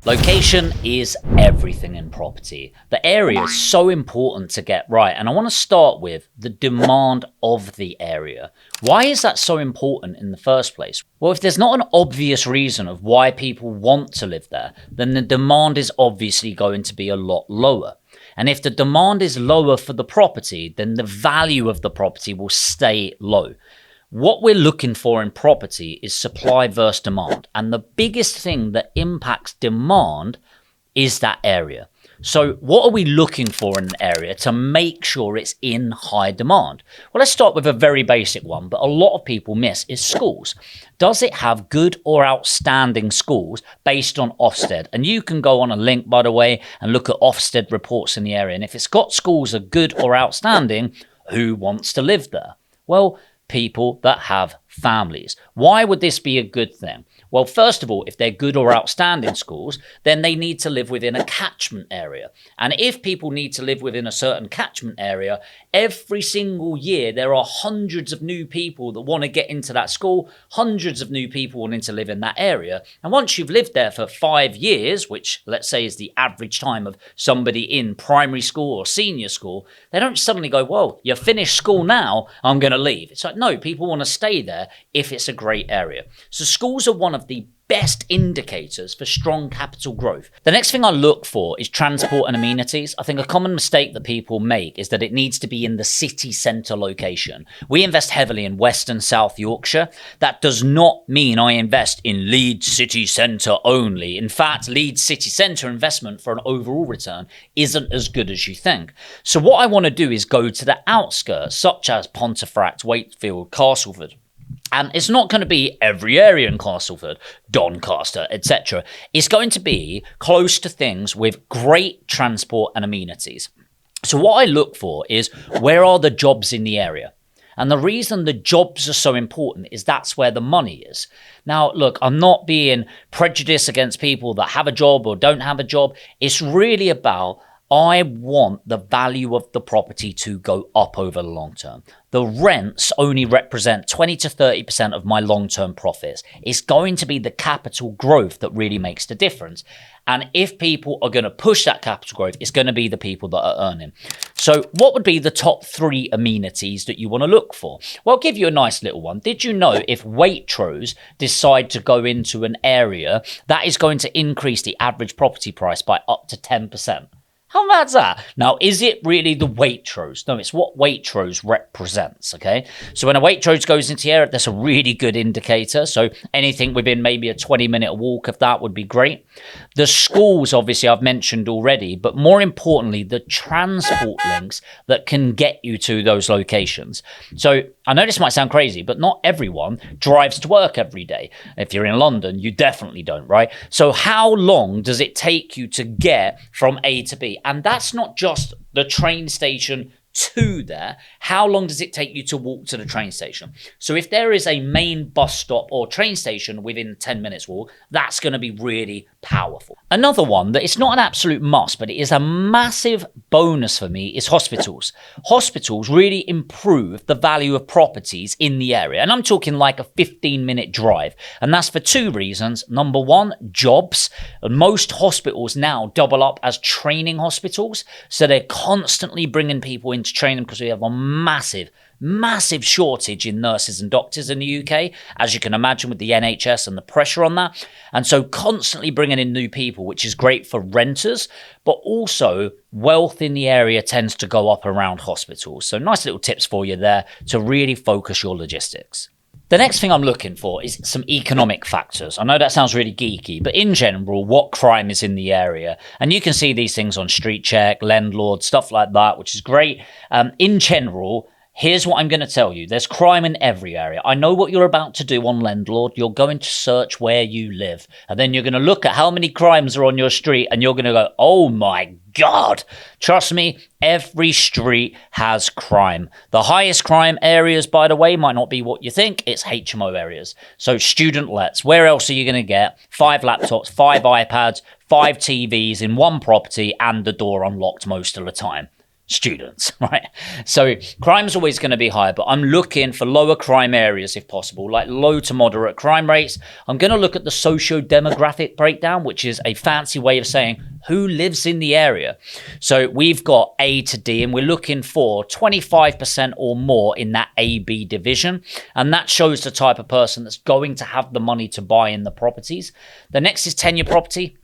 Location is everything in property. The area is so important to get right, and I want to start with the demand of the area. Why is that so important in the first place? Well, if there's not an obvious reason of why people want to live there, then the demand is obviously going to be a lot lower. And if the demand is lower for the property, then the value of the property will stay low. What we're looking for in property is supply versus demand. And the biggest thing that impacts demand is that area. So what are we looking for in an area to make sure it's in high demand? Well, let's start with a very basic one, but a lot of people miss is schools. Does it have good or outstanding schools based on Ofsted? And you can go on a link, by the way, and look at Ofsted reports in the area. And if it's got schools that are good or outstanding, who wants to live there? Well, people that have families. Why would this be a good thing? Well, first of all, if they're good or outstanding schools, then they need to live within a catchment area. And if people need to live within a certain catchment area, every single year there are hundreds of new people that want to get into that school, hundreds of new people wanting to live in that area. And once you've lived there for 5 years, which let's say is the average time of somebody in primary school or senior school, they don't suddenly go, whoa, you finished school now, I'm going to leave. It's like, no, people want to stay there if it's a great area. So schools are one of the best indicators for strong capital growth. The next thing I look for is transport and amenities. I think a common mistake that people make is that it needs to be in the city centre location. We invest heavily in West and South Yorkshire. That does not mean I invest in Leeds city centre only. In fact, Leeds city centre investment for an overall return isn't as good as you think. So what I want to do is go to the outskirts, such as Pontefract, Wakefield, Castleford. And it's not going to be every area in Castleford, Doncaster, etc. It's going to be close to things with great transport and amenities. So what I look for is, where are the jobs in the area? And the reason the jobs are so important is that's where the money is. Now, look, I'm not being prejudiced against people that have a job or don't have a job. It's really about, I want the value of the property to go up over the long term. The rents only represent 20 to 30% of my long-term profits. It's going to be the capital growth that really makes the difference. And if people are going to push that capital growth, it's going to be the people that are earning. So what would be the top 3 amenities that you want to look for? Well, I'll give you a nice little one. Did you know if Waitrose decide to go into an area, that is going to increase the average property price by up to 10%? How bad's that? Now, is it really the Waitrose? No, it's what Waitrose represents, okay? So when a Waitrose goes into the area, that's a really good indicator. So anything within maybe a 20-minute walk of that would be great. The schools, obviously, I've mentioned already, but more importantly, the transport links that can get you to those locations. So I know this might sound crazy, but not everyone drives to work every day. If you're in London, you definitely don't, right? So how long does it take you to get from A to B? And that's not just the train station to there. How long does it take you to walk to the train station? So if there is a main bus stop or train station within 10 minutes walk, that's going to be really powerful. Another one that it's not an absolute must, but it is a massive bonus for me is hospitals. Hospitals really improve the value of properties in the area. And I'm talking like a 15-minute drive. And that's for 2 reasons. Number one, jobs. Most hospitals now double up as training hospitals. So they're constantly bringing people in to train them because we have a massive shortage in nurses and doctors in the UK, as you can imagine with the NHS and the pressure on that. And so constantly bringing in new people, which is great for renters, but also wealth in the area tends to go up around hospitals. So nice little tips for you there to really focus your logistics. The next thing I'm looking for is some economic factors. I know that sounds really geeky, but in general, what crime is in the area? And you can see these things on Street Check, Landlord, stuff like that, which is great. In general, here's what I'm going to tell you. There's crime in every area. I know what you're about to do on Landlord. You're going to search where you live. And then you're going to look at how many crimes are on your street. And you're going to go, oh my God. Trust me, every street has crime. The highest crime areas, by the way, might not be what you think. It's HMO areas. So student lets. Where else are you going to get 5 laptops, 5 iPads, 5 TVs in one property and the door unlocked most of the time? students, right? So crime's always going to be higher, but I'm looking for lower crime areas if possible, like low to moderate crime rates. I'm going to look at the socio-demographic breakdown, which is a fancy way of saying who lives in the area. So we've got A to D, and we're looking for 25% or more in that AB division. And that shows the type of person that's going to have the money to buy in the properties. The next is tenure property.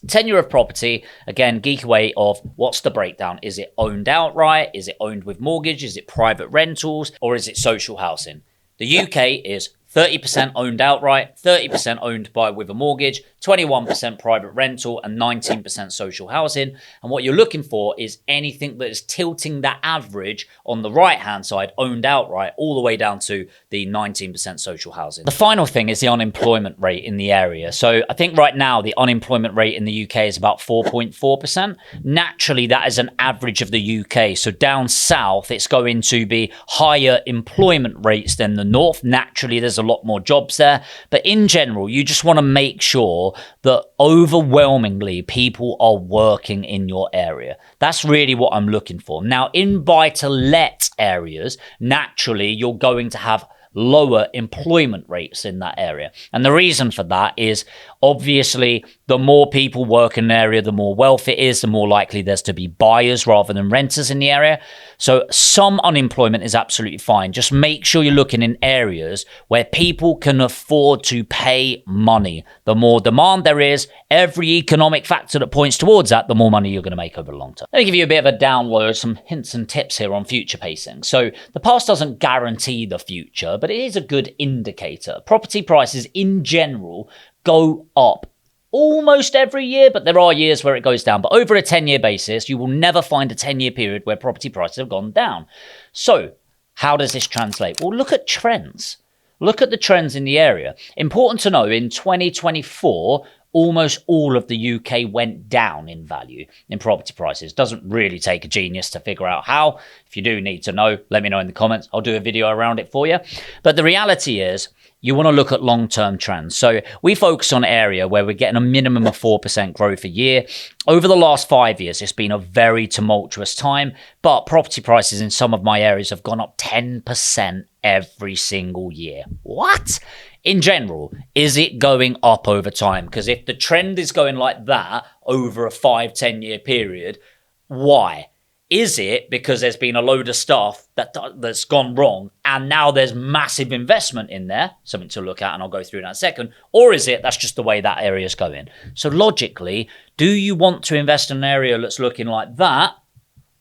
Tenure of property, again, geek away of what's the breakdown? Is it owned outright? Is it owned with mortgage? Is it private rentals? Or is it social housing? The UK is 30% owned outright, 30% owned with a mortgage, 21% private rental, and 19% social housing. And what you're looking for is anything that is tilting that average on the right-hand side, owned outright, all the way down to the 19% social housing. The final thing is the unemployment rate in the area. So I think right now the unemployment rate in the UK is about 4.4%. Naturally, that is an average of the UK. So down south, it's going to be higher employment rates than the north. Naturally, there's a lot more jobs there. But in general, you just want to make sure that overwhelmingly people are working in your area. That's really what I'm looking for. Now, in buy-to-let areas, naturally, you're going to have lower employment rates in that area. And the reason for that is obviously the more people work in an area, the more wealth it is, the more likely there's to be buyers rather than renters in the area. So some unemployment is absolutely fine. Just make sure you're looking in areas where people can afford to pay money. The more demand there is, every economic factor that points towards that, the more money you're going to make over the long term. Let me give you a bit of a download, some hints and tips here on future pacing. So the past doesn't guarantee the future, but it is a good indicator. Property prices in general go up almost every year, but there are years where it goes down. But over a 10-year basis, you will never find a 10-year period where property prices have gone down. So how does this translate? Well, look at trends. Look at the trends in the area. Important to know, in 2024, almost all of the UK went down in value in property prices. Doesn't really take a genius to figure out how. If you do need to know, let me know in the comments. I'll do a video around it for you. But the reality is, you want to look at long-term trends. So we focus on an area where we're getting a minimum of 4% growth a year. Over the last 5 years, it's been a very tumultuous time, but property prices in some of my areas have gone up 10% every single year. What? In general, is it going up over time? Because if the trend is going like that over a 5-10 year period, why? Is it because there's been a load of stuff that's gone wrong and now there's massive investment in there, something to look at, and I'll go through in a second, or is it that's just the way that area is going? So logically, do you want to invest in an area that's looking like that?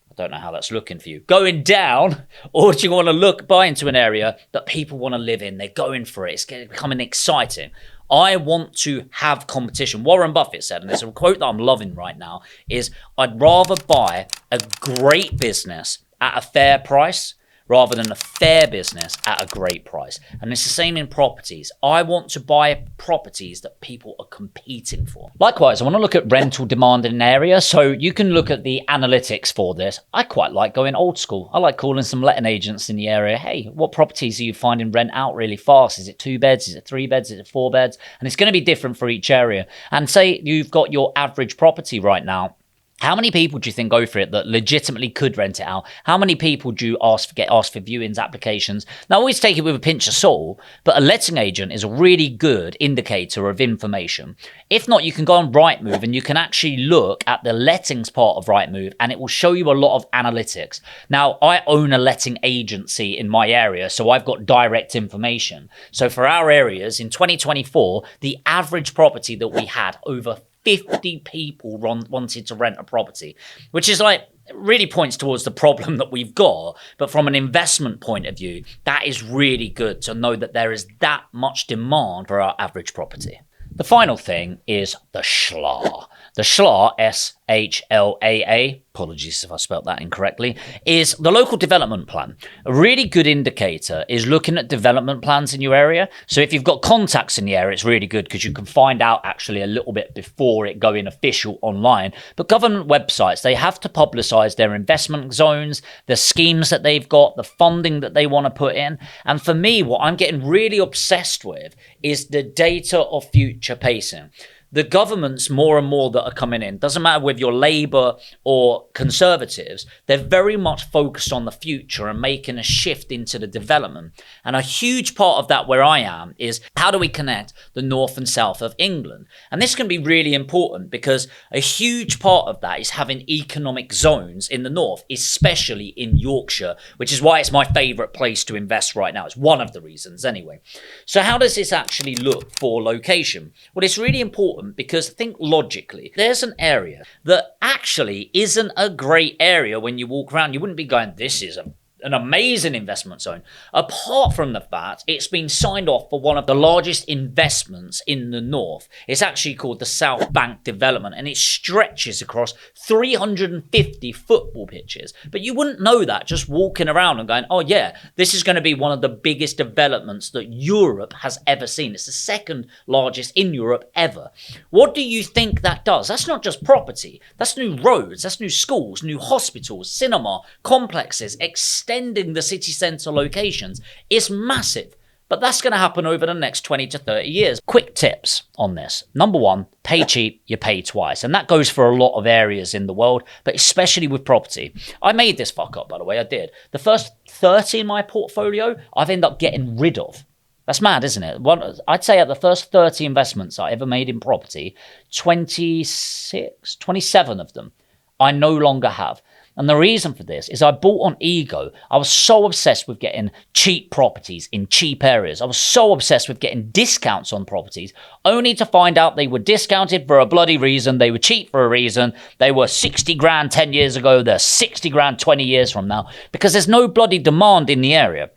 I don't know how that's looking for you. Going down, or do you want to buy into an area that people want to live in? They're going for it. It's becoming exciting. I want to have competition. Warren Buffett said, and there's a quote that I'm loving right now, is I'd rather buy a great business at a fair price rather than a fair business at a great price. And it's the same in properties. I want to buy properties that people are competing for. Likewise, I want to look at rental demand in an area. So you can look at the analytics for this. I quite like going old school. I like calling some letting agents in the area. Hey, what properties are you finding rent out really fast? Is it 2 beds? Is it 3 beds? Is it 4 beds? And it's going to be different for each area. And say you've got your average property right now. How many people do you think go for it that legitimately could rent it out? How many people do you get asked for viewings, applications? Now, always take it with a pinch of salt, but a letting agent is a really good indicator of information. If not, you can go on Rightmove and you can actually look at the lettings part of Rightmove and it will show you a lot of analytics. Now, I own a letting agency in my area, so I've got direct information. So for our areas in 2024, the average property that we had, over 50 people wanted to rent a property, which is like really points towards the problem that we've got. But from an investment point of view, that is really good to know that there is that much demand for our average property. The final thing is the SHLAA. The SHLAA, SHLAA, apologies if I spelt that incorrectly, is the local development plan. A really good indicator is looking at development plans in your area. So if you've got contacts in the area, it's really good because you can find out actually a little bit before it going official online. But government websites, they have to publicize their investment zones, the schemes that they've got, the funding that they want to put in. And for me, what I'm getting really obsessed with is the data of future pacing. the governments more and more that are coming in, doesn't matter whether you're Labour or Conservatives, they're very much focused on the future and making a shift into the development. And a huge part of that where I am is how do we connect the north and south of England? And this can be really important because a huge part of that is having economic zones in the north, especially in Yorkshire, which is why it's my favourite place to invest right now. It's one of the reasons anyway. So how does this actually look for location? Well, it's really important because think logically. There's an area that actually isn't a great area when you walk around. You wouldn't be going, this is an amazing investment zone. Apart from the fact it's been signed off for one of the largest investments in the north. It's actually called the South Bank Development, and it stretches across 350 football pitches. But you wouldn't know that just walking around and going, oh yeah, this is going to be one of the biggest developments that Europe has ever seen. It's the second largest in Europe ever. What do you think that does? That's not just property. That's new roads, that's new schools, new hospitals, cinema, complexes, extending the city centre locations. Is massive. But that's going to happen over the next 20 to 30 years. Quick tips on this. Number one, pay cheap, you pay twice. And that goes for a lot of areas in the world, but especially with property. I made this fuck up, by the way, I did. The first 30 in my portfolio, I've ended up getting rid of. That's mad, isn't it? I'd say at the first 30 investments I ever made in property, 27 of them I no longer have. And the reason for this is I bought on ego. I was so obsessed with getting cheap properties in cheap areas. I was so obsessed with getting discounts on properties, only to find out they were discounted for a bloody reason. They were cheap for a reason. They were 60 grand 10 years ago. They're 60 grand 20 years from now because there's no bloody demand in the area.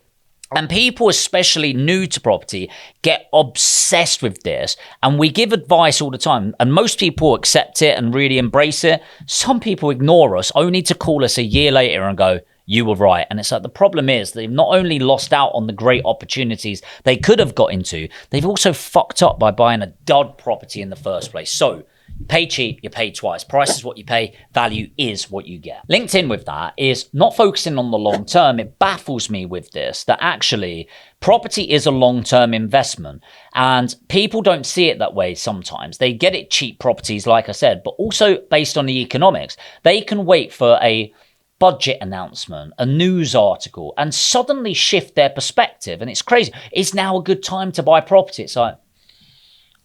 And people, especially new to property, get obsessed with this. And we give advice all the time. And most people accept it and really embrace it. Some people ignore us, only to call us a year later and go, you were right. And it's like the problem is they've not only lost out on the great opportunities they could have got into, they've also fucked up by buying a dud property in the first place. So pay cheap, you pay twice. Price is what you pay, value is what you get. Linked in with that is not focusing on the long term. It baffles me with this, that actually property is a long-term investment and people don't see it that way sometimes. They get it cheap properties, like I said, but also based on the economics. They can wait for a budget announcement, a news article, and suddenly shift their perspective. And it's crazy. Is now a good time to buy property? It's like,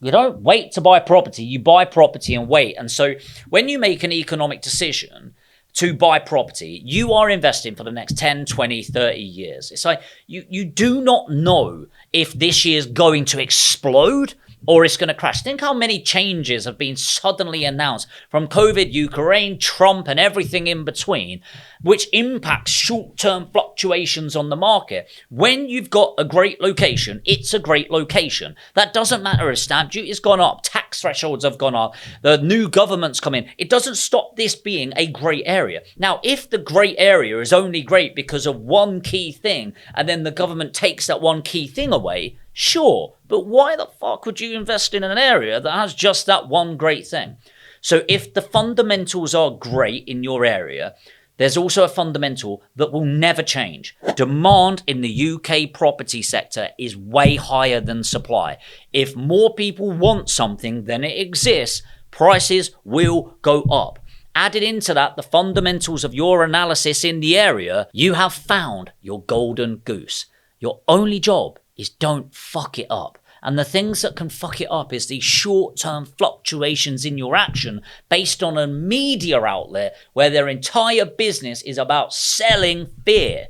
you don't wait to buy property, you buy property and wait. And so when you make an economic decision to buy property, you are investing for the next 10, 20, 30 years. It's like you do not know if this year is going to explode or it's going to crash. Think how many changes have been suddenly announced from COVID, Ukraine, Trump, and everything in between, which impacts short-term fluctuations on the market. When you've got a great location, it's a great location. That doesn't matter if stamp duty has gone up, tax thresholds have gone up, the new government's come in. It doesn't stop this being a great area. Now, if the great area is only great because of one key thing, and then the government takes that one key thing away, sure, but why the fuck would you invest in an area that has just that one great thing? So if the fundamentals are great in your area, there's also a fundamental that will never change. Demand in the UK property sector is way higher than supply. If more people want something than it exists, prices will go up. Added into that, the fundamentals of your analysis in the area, you have found your golden goose. Your only job is don't fuck it up. And the things that can fuck it up is these short-term fluctuations in your action based on a media outlet where their entire business is about selling fear.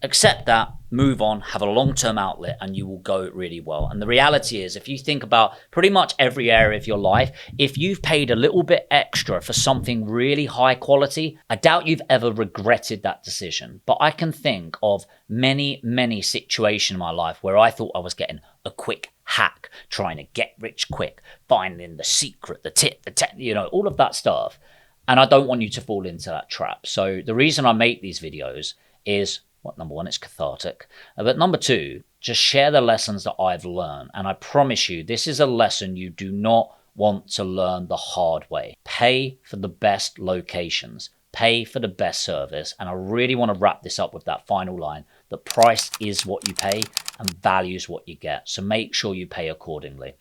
Accept that, move on, have a long-term outlet, and you will go really well. And the reality is, if you think about pretty much every area of your life, if you've paid a little bit extra for something really high quality, I doubt you've ever regretted that decision. But I can think of many, many situations in my life where I thought I was getting a quick hack, trying to get rich quick, finding the secret, the tip, all of that stuff. And I don't want you to fall into that trap. So the reason I make these videos is, number one, it's cathartic. But number two, just share the lessons that I've learned. And I promise you, this is a lesson you do not want to learn the hard way. Pay for the best locations. Pay for the best service. And I really want to wrap this up with that final line, that price is what you pay and value is what you get. So make sure you pay accordingly.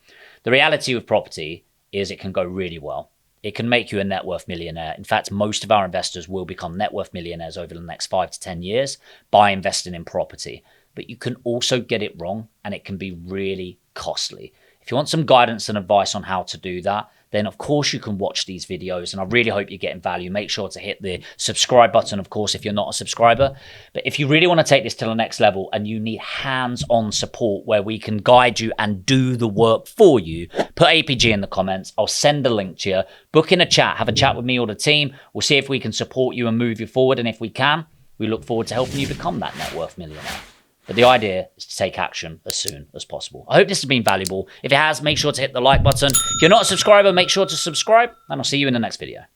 The reality with property is it can go really well. It can make you a net worth millionaire. In fact, most of our investors will become net worth millionaires over the next 5 to 10 years by investing in property. But you can also get it wrong, and it can be really costly. If you want some guidance and advice on how to do that, then of course you can watch these videos, and I really hope you're getting value. Make sure to hit the subscribe button, of course, if you're not a subscriber. But if you really want to take this to the next level and you need hands-on support where we can guide you and do the work for you, put APG in the comments. I'll send a link to you. Book in a chat. Have a chat with me or the team. We'll see if we can support you and move you forward. And if we can, we look forward to helping you become that net worth millionaire. But the idea is to take action as soon as possible. I hope this has been valuable. If it has, make sure to hit the like button. If you're not a subscriber, make sure to subscribe, and I'll see you in the next video.